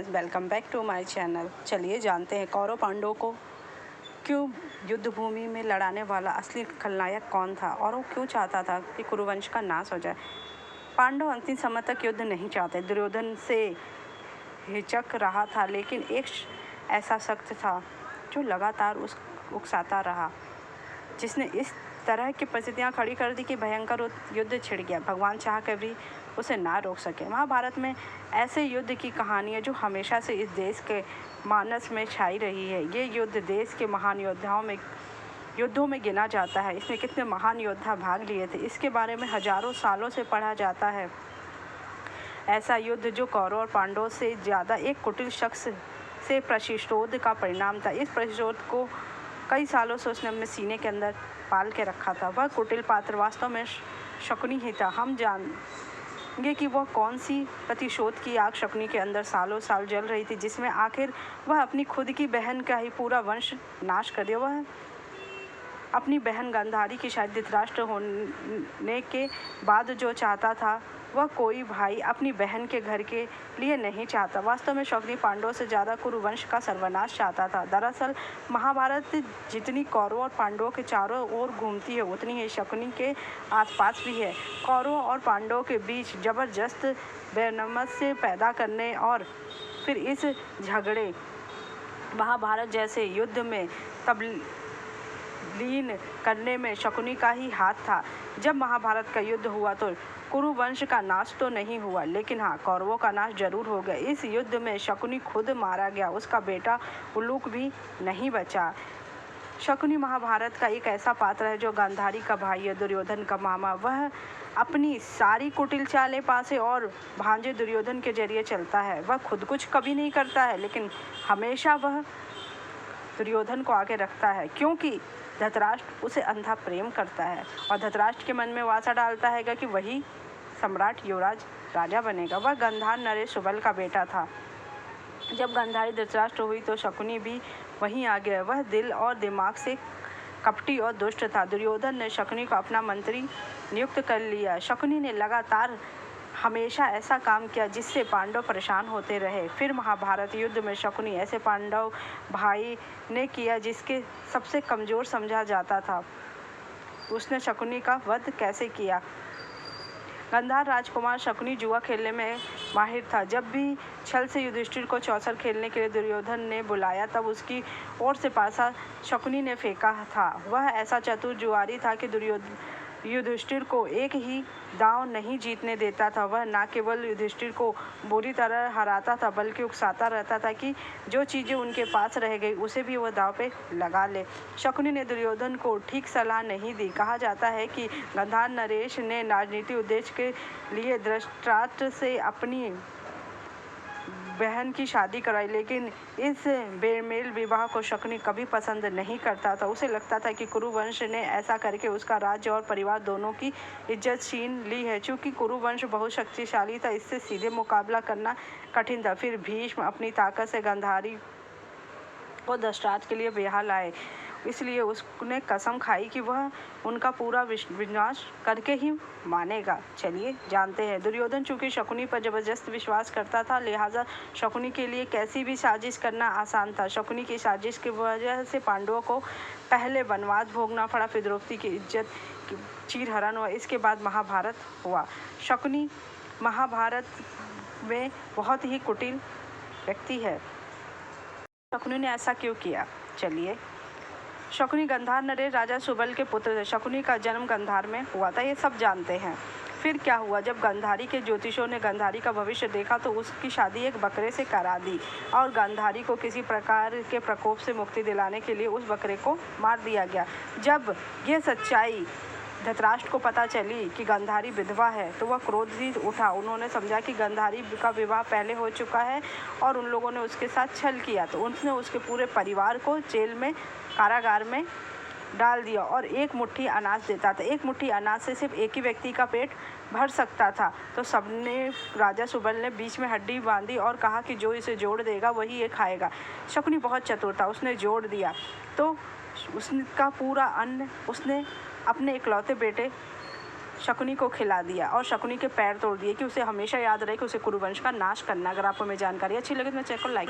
Guys, welcome back to my channel. चलिए जानते हैं कौरव पांडवों को क्यों युद्ध भूमि में लड़ाने वाला असली खलनायक कौन था और वो क्यों चाहता था कि कुरुवंश का नाश हो जाए। पांडव अंतिम समय तक युद्ध नहीं चाहते। दुर्योधन से हिचक रहा था, लेकिन एक ऐसा शख्स था जो लगातार उकसाता रहा, जिसने इस तरह की परिस्थितियां खड़ी कर दी कि भयंकर युद्ध छिड़ गया। भगवान चाह कर भी उसे ना रोक सके। महाभारत में ऐसे युद्ध की कहानी है जो हमेशा से इस देश के मानस में छाई रही है। ये युद्ध देश के महान युद्धों में गिना जाता है। इसमें कितने महान योद्धा भाग लिए थे, इसके बारे में हजारों सालों से पढ़ा जाता है। ऐसा युद्ध जो कौरव और पांडवों से ज़्यादा एक कुटिल शख्स से प्रतिशोध का परिणाम था। इस प्रतिशोध को कई सालों से उसने अपने सीने के अंदर पाल के रखा था। वह कुटिल पात्र वास्तव में शकुनी ही था। हम जानेंगे कि वह कौन सी प्रतिशोध की आग शकुनी के अंदर सालों साल जल रही थी, जिसमें आखिर वह अपनी खुद की बहन का ही पूरा वंश नाश कर दिया। वह अपनी बहन गांधारी की शादी धृतराष्ट्र होने के बाद जो चाहता था, वह कोई भाई अपनी बहन के घर के लिए नहीं चाहता। वास्तव में शकुनी पांडवों से ज़्यादा कुरुवंश का सर्वनाश चाहता था। दरअसल महाभारत जितनी कौरवों और पांडवों के चारों ओर घूमती है, उतनी ही शकुनी के आसपास भी है। कौरवों और पांडवों के बीच जबरदस्त वैमनस्य पैदा करने और फिर इस झगड़े महाभारत जैसे युद्ध में तब्दील करने में शकुनी का ही हाथ था। जब महाभारत का युद्ध हुआ तो कुरुवंश का नाश तो नहीं हुआ, लेकिन हाँ, कौरवों का नाश जरूर हो गया। इस युद्ध में शकुनी खुद मारा गया, उसका बेटा उल्लूक भी नहीं बचा। शकुनी महाभारत का एक ऐसा पात्र है जो गांधारी का भाई है, दुर्योधन का मामा। वह अपनी सारी कुटिल चालें पासे और भांजे दुर्योधन के जरिए चलता है। वह खुद कुछ कभी नहीं करता है, लेकिन हमेशा वह दुर्योधन को आगे रखता है, क्योंकि धृतराष्ट्र उसे अंधा प्रेम करता है और धृतराष्ट्र के मन में वासा डालता है कि वही सम्राट, युवराज, राजा बनेगा। वह गांधार नरेश सुबल का बेटा था। जब गांधारी धृतराष्ट्र हुई तो शकुनी भी वहीं आ गया। वह दिल और दिमाग से कपटी और दुष्ट था। दुर्योधन ने शकुनी को अपना मंत्री नियुक्त कर लिया। शकुनी ने लगातार हमेशा ऐसा काम किया जिससे पांडव परेशान होते रहे। फिर महाभारत युद्ध में शकुनी ऐसे पांडव भाई ने किया जिसके सबसे कमज़ोर समझा जाता था। उसने शकुनी का वध कैसे किया। गांधार राजकुमार शकुनी जुआ खेलने में माहिर था। जब भी छल से युधिष्ठिर को चौसर खेलने के लिए दुर्योधन ने बुलाया, तब उसकी ओर से पासा शकुनी ने फेंका था। वह ऐसा चतुर जुआरी था कि युधिष्ठिर को एक ही दांव नहीं जीतने देता था। वह न केवल युधिष्ठिर को बुरी तरह हराता था, बल्कि उकसाता रहता था कि जो चीज़ें उनके पास रह गई उसे भी वह दांव पे लगा ले। शकुनी ने दुर्योधन को ठीक सलाह नहीं दी। कहा जाता है कि गांधार नरेश ने राजनीतिक उद्देश्य के लिए धृतराष्ट्र से अपनी बहन की शादी कराई, लेकिन इस बेमेल विवाह को शकुनी कभी पसंद नहीं करता था। उसे लगता था कि कुरुवंश ने ऐसा करके उसका राज्य और परिवार दोनों की इज्जत छीन ली है। चूंकि कुरुवंश बहुत शक्तिशाली था, इससे सीधे मुकाबला करना कठिन था। फिर भीष्म अपनी ताकत से गांधारी को धृतराष्ट्र के लिए ब्याह लाए, इसलिए उसने कसम खाई कि वह उनका पूरा विनाश करके ही मानेगा। चलिए जानते हैं। दुर्योधन चूंकि शकुनी पर जबरदस्त विश्वास करता था, लिहाजा शकुनी के लिए कैसी भी साजिश करना आसान था। शकुनी की साजिश की वजह से पांडवों को पहले वनवास भोगना पड़ा, फिर द्रौपदी की इज्जत चीरहरण हुआ, इसके बाद महाभारत हुआ। शकुनी महाभारत में बहुत ही कुटिल व्यक्ति है। शकुनी ने ऐसा क्यों किया? चलिए। शकुनी गांधार नरेश राजा सुबल के पुत्र थे। शकुनी का जन्म गांधार में हुआ था, ये सब जानते हैं। फिर क्या हुआ? जब गांधारी के ज्योतिषों ने गांधारी का भविष्य देखा तो उसकी शादी एक बकरे से करा दी और गांधारी को किसी प्रकार के प्रकोप से मुक्ति दिलाने के लिए उस बकरे को मार दिया गया। जब यह सच्चाई धृतराष्ट्र को पता चली कि गांधारी विधवा है, तो वह क्रोधित उठा। उन्होंने समझा कि गांधारी का विवाह पहले हो चुका है और उन लोगों ने उसके साथ छल किया, तो उसने उसके पूरे परिवार को जेल में, कारागार में डाल दिया और एक मुट्ठी अनाज देता था। एक मुट्ठी अनाज से सिर्फ एक ही व्यक्ति का पेट भर सकता था। तो सबने, राजा सुबल ने बीच में हड्डी बांधी और कहा कि जो इसे जोड़ देगा वही ये खाएगा। शकुनी बहुत चतुर था, उसने जोड़ दिया तो उसका पूरा अन्न उसने अपने इकलौते बेटे शकुनी को खिला दिया और शकुनी के पैर तोड़ दिए कि उसे हमेशा याद रहे कि उसे कुरुवंश का नाश करना। अगर आपको मेरी जानकारी अच्छी लगे तो मेरे चैनल को लाइक